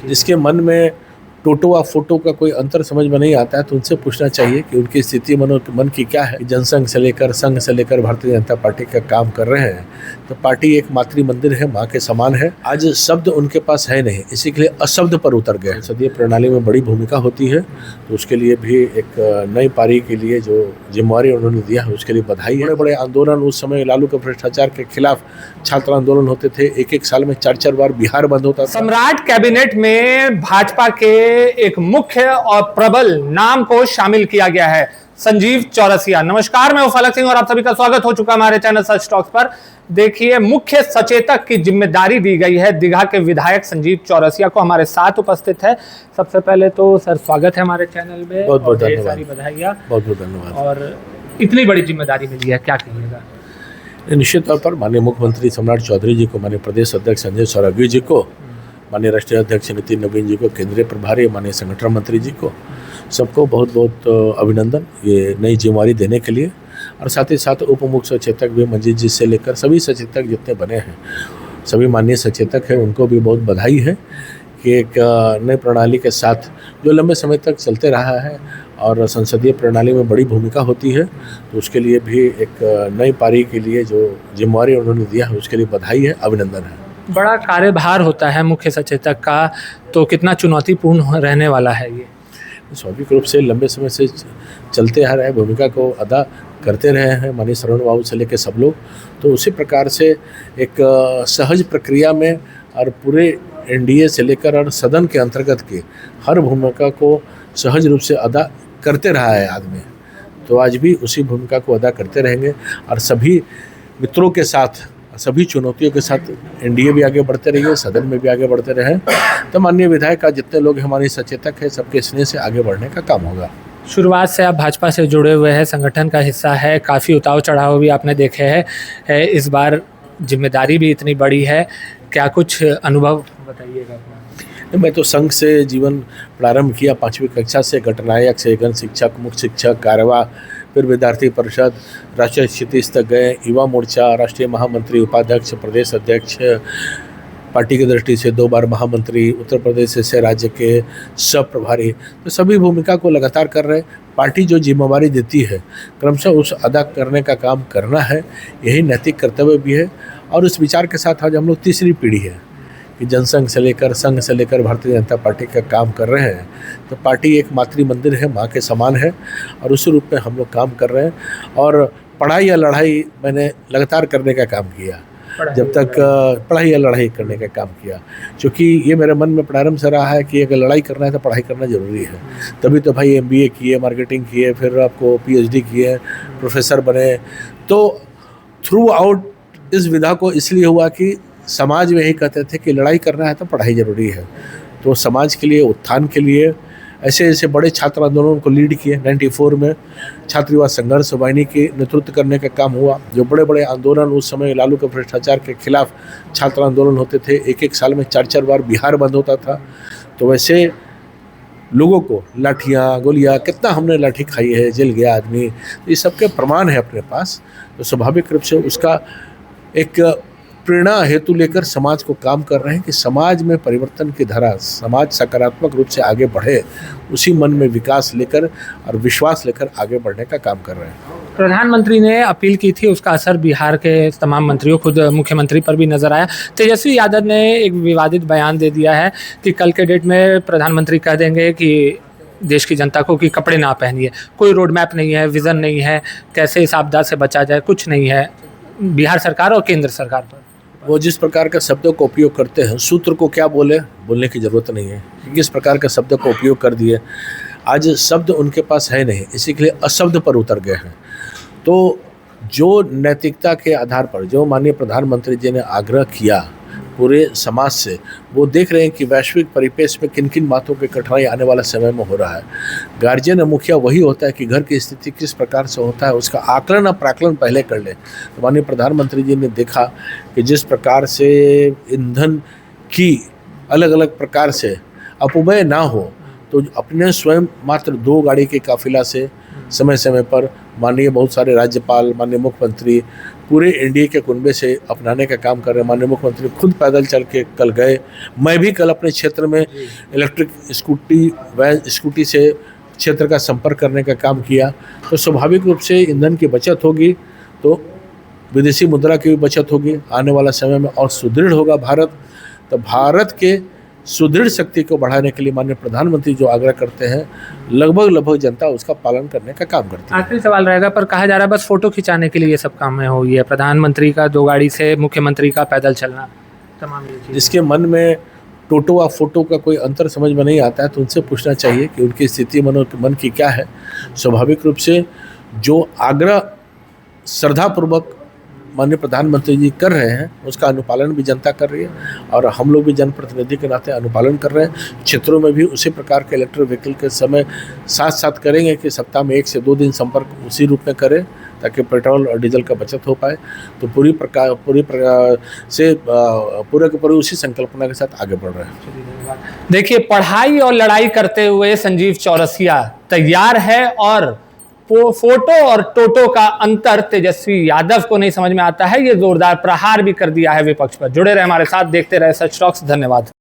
जिसके मन में टोटो व फोटो का कोई अंतर समझ में नहीं आता है तो उनसे पूछना चाहिए कि उनकी स्थिति मन की क्या है। जनसंघ से लेकर संघ से लेकर भारतीय जनता पार्टी का काम कर रहे हैं, तो पार्टी एक मातृ मंदिर है, माँ के समान है। आज शब्द उनके पास है नहीं, इसी के लिए अशब्द पर उतर गए। संसदीय प्रणाली में बड़ी भूमिका होती है, तो उसके लिए भी एक नई पारी के लिए जो जिम्मेवारी उन्होंने दिया है उसके लिए बधाई है। बड़े बड़े आंदोलन उस समय लालू के भ्रष्टाचार के खिलाफ छात्र आंदोलन होते थे, एक साल में 4 बार बिहार बंद होता था। सम्राट कैबिनेट में भाजपा के एक मुख्य और प्रबल नाम को शामिल किया गया है, संजीव चौरसिया। नमस्कार, मैं फलक सिंह और आप सभी का स्वागत हो चुका हमारे चैनल सच टॉक्स पर। देखिए, मुख्य सचेतक की जिम्मेदारी दी गई है दीघा के विधायक संजीव चौरसिया को। हमारे साथ उपस्थित है। सबसे पहले तो सर स्वागत है हमारे चैनल में, बहुत बहुत धन्यवाद। सारी बधाइयाँ, बहुत बहुत धन्यवाद। और इतनी बड़ी जिम्मेदारी मिली है, क्या कहिएगा? निश्चित तौर पर माननीय मुख्यमंत्री सम्राट चौधरी जी को, माननीय प्रदेश अध्यक्ष संजय सौरभ्य जी को, माननीय राष्ट्रीय अध्यक्ष नितिन नवीन जी को, केंद्रीय प्रभारी माननीय संगठन मंत्री जी को, सबको बहुत बहुत अभिनंदन ये नई जिम्मेवारी देने के लिए। और साथ ही साथ उप मुख्य सचेतक भी मंजीत जी से लेकर सभी सचेतक जितने बने हैं, सभी माननीय सचेतक हैं, उनको भी बहुत बधाई है कि एक नई प्रणाली के साथ जो लंबे समय तक चलते रहा है और संसदीय प्रणाली में बड़ी भूमिका होती है, तो उसके लिए भी एक नई पारी के लिए जो जिम्मेवारी उन्होंने दिया है उसके लिए बधाई है, अभिनंदन है। बड़ा कार्यभार होता है मुख्य सचेतक का, तो कितना चुनौतीपूर्ण रहने वाला है ये? स्वाभाविक रूप से लंबे समय से चलते आ रहे भूमिका को अदा करते रहे हैं माननीय श्रवण बाबू से लेकर सब लोग, तो उसी प्रकार से एक सहज प्रक्रिया में और पूरे एनडीए से लेकर और सदन के अंतर्गत के हर भूमिका को सहज रूप से अदा करते रहा है आदमी, तो आज भी उसी भूमिका को अदा करते रहेंगे और सभी मित्रों के साथ, सभी चुनौतियों के साथ एनडीए भी आगे बढ़ते रहिए, सदन में भी आगे बढ़ते रहें, तो माननीय विधायक का जितने लोग हमारे सचेतक हैं सबके स्नेह से आगे बढ़ने का काम होगा। शुरुआत से आप भाजपा से जुड़े हुए हैं, संगठन का हिस्सा है, काफ़ी उतार चढ़ाव भी आपने देखे हैं, इस बार जिम्मेदारी भी इतनी बड़ी है, क्या कुछ अनुभव बताइएगा? मैं तो संघ से जीवन प्रारंभ किया, 5वीं कक्षा से गणनायक से गण शिक्षक, मुख्य शिक्षक, कार्यवाह, फिर विद्यार्थी परिषद, राष्ट्रीय स्थिति तक गए, युवा मोर्चा, राष्ट्रीय महामंत्री, उपाध्यक्ष, प्रदेश अध्यक्ष, पार्टी की दृष्टि से 2 बार महामंत्री, उत्तर प्रदेश से राज्य के सब प्रभारी, तो सभी भूमिका को लगातार कर रहे। पार्टी जो जिम्मेवारी देती है क्रमशः उस अदा करने का काम करना है, यही नैतिक कर्तव्य भी है। और उस विचार के साथ आज हम लोग तीसरी पीढ़ी है कि जनसंघ से लेकर संघ से लेकर भारतीय जनता पार्टी का काम कर रहे हैं, तो पार्टी एक मातृ मंदिर है, माँ के समान है, और उसी रूप में हम लोग काम कर रहे हैं। और पढ़ाई या लड़ाई मैंने लगातार करने का काम किया, जब तक पढ़ाई या लड़ाई करने का काम किया, क्योंकि ये मेरे मन में प्रारंभ से रहा है कि अगर लड़ाई करना है तो पढ़ाई करना ज़रूरी है। तभी तो भाई MBA किए, मार्केटिंग किए, फिर आपको PhD किए, प्रोफेसर बने। तो थ्रू आउट इस विधा को इसलिए हुआ कि समाज में यही कहते थे कि लड़ाई करना है तो पढ़ाई ज़रूरी है, तो समाज के लिए, उत्थान के लिए ऐसे ऐसे बड़े छात्र आंदोलन को लीड किए। 94 में छात्र युवा संघर्ष वाहिनी के नेतृत्व करने का काम हुआ। जो बड़े बड़े आंदोलन उस समय लालू के भ्रष्टाचार के खिलाफ छात्र आंदोलन होते थे, एक साल में 4 बार बिहार बंद होता था, तो वैसे लोगों को लाठियाँ, गोलियाँ, कितना हमने लाठी खाई है, जेल गया आदमी, तो ये सबके प्रमाण है अपने पास। तो स्वाभाविक रूप से उसका एक प्रेरणा हेतु लेकर समाज को काम कर रहे हैं कि समाज में परिवर्तन की धारा, समाज सकारात्मक रूप से आगे बढ़े, उसी मन में विकास लेकर और विश्वास लेकर आगे बढ़ने का काम कर रहे हैं। प्रधानमंत्री ने अपील की थी, उसका असर बिहार के तमाम मंत्रियों, खुद मुख्यमंत्री पर भी नजर आया। तेजस्वी यादव ने एक विवादित बयान दे दिया है कि कल के डेट में प्रधानमंत्री कह देंगे कि देश की जनता को कि कपड़े ना पहनिए, कोई रोड मैप नहीं है, विज़न नहीं है, कैसे इस आपदा से बचा जाए, कुछ नहीं है बिहार सरकार और केंद्र सरकार पर। वो जिस प्रकार के शब्दों का उपयोग करते हैं, सूत्र को क्या बोलने की ज़रूरत नहीं है, किस प्रकार के शब्दों का उपयोग कर दिए। आज शब्द उनके पास है नहीं, इसी के लिए अशब्द पर उतर गए हैं। तो जो नैतिकता के आधार पर जो माननीय प्रधानमंत्री जी ने आग्रह किया पूरे समाज से, वो देख रहे हैं कि वैश्विक परिपेक्ष में किन किन बातों की कठिनाई आने वाला समय में हो रहा है। गार्जियन और मुखिया वही होता है कि घर की स्थिति किस प्रकार से होता है उसका आकलन और प्राकलन पहले कर ले। तो माननीय प्रधानमंत्री जी ने देखा कि जिस प्रकार से ईंधन की अलग अलग प्रकार से अपव्यय ना हो, तो अपने स्वयं मात्र 2 गाड़ी के काफिला से समय समय पर माननीय बहुत सारे राज्यपाल, माननीय मुख्यमंत्री पूरे एनडीए के कुनबे से अपनाने का काम कर रहे हैं। माननीय मुख्यमंत्री खुद पैदल चल के कल गए। मैं भी कल अपने क्षेत्र में इलेक्ट्रिक स्कूटी से क्षेत्र का संपर्क करने का काम किया। तो स्वाभाविक रूप से ईंधन की बचत होगी, तो विदेशी मुद्रा की भी बचत होगी। आने वाला समय में और सुदृढ़ होगा भारत। तो भारत के सुदृढ़ शक्ति को बढ़ाने के लिए माननीय प्रधानमंत्री जो आग्रह करते हैं, लगभग जनता उसका पालन करने का काम करती है। आखिरी सवाल रहेगा, पर कहा जा रहा है बस फोटो खिंचाने के लिए ये सब काम में हो गई है, प्रधानमंत्री का 2 गाड़ी से, मुख्यमंत्री का पैदल चलना, तमाम ये चीज़। जिसके मन में टोटो और फोटो का कोई अंतर समझ में नहीं आता है, तो उनसे पूछना चाहिए कि उनकी स्थिति मन की क्या है। स्वाभाविक रूप से जो आग्रह श्रद्धापूर्वक माननीय प्रधानमंत्री जी कर रहे हैं, उसका अनुपालन भी जनता कर रही है और हम लोग भी जनप्रतिनिधि के नाते अनुपालन कर रहे हैं। क्षेत्रों में भी उसी प्रकार के इलेक्ट्रिक व्हीकल के समय साथ साथ करेंगे कि सप्ताह में 1 से 2 दिन संपर्क उसी रूप में करें, ताकि पेट्रोल और डीजल का बचत हो पाए। तो पूरे के पूरे उसी संकल्पना के साथ आगे बढ़ रहे हैं। देखिए, पढ़ाई और लड़ाई करते हुए संजीव चौरसिया तैयार है और फोटो और टोटो का अंतर तेजस्वी यादव को नहीं समझ में आता है। ये जोरदार प्रहार भी कर दिया है विपक्ष पर। जुड़े रहे हमारे साथ, देखते रहे सच टॉक्स। धन्यवाद।